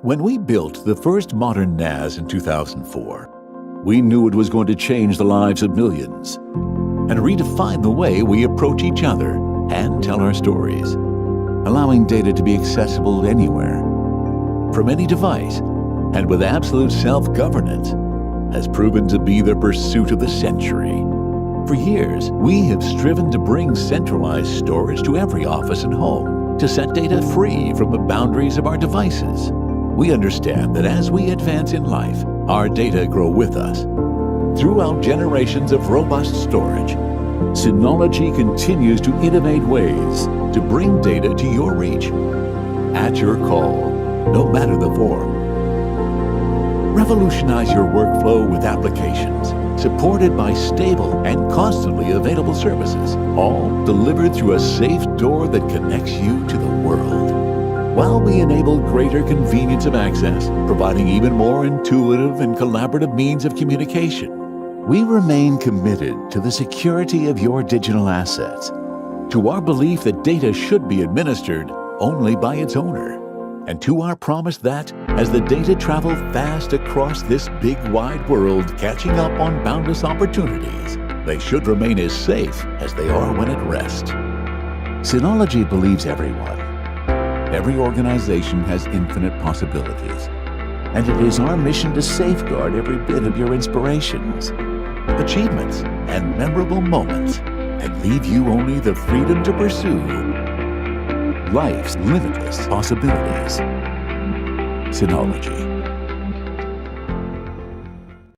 When we built the first modern NAS in 2004, we knew it was going to change the lives of millions and redefine the way we approach each other and tell our stories, allowing data to be accessible anywhere, from any device, and with absolute self-governance, has proven to be the pursuit of the century. For years, we have striven to bring centralized storage to every office and home, to set data free from the boundaries of our devices. We understand that as we advance in life, our data grow with us. Throughout generations of robust storage, Synology continues to innovate ways to bring data to your reach, at your call, no matter the form. Revolutionize your workflow with applications supported by stable and constantly available services, all delivered through a safe door that connects you to the world. While we enable greater convenience of access, providing even more intuitive and collaborative means of communication, we remain committed to the security of your digital assets, to our belief that data should be administered only by its owner, and to our promise that, as the data travel fast across this big wide world, catching up on boundless opportunities, they should remain as safe as they are when at rest. Synology believes every organization has infinite possibilities, and it is our mission to safeguard every bit of your inspirations, achievements, and memorable moments, and leave you only the freedom to pursue life's limitless possibilities. Synology.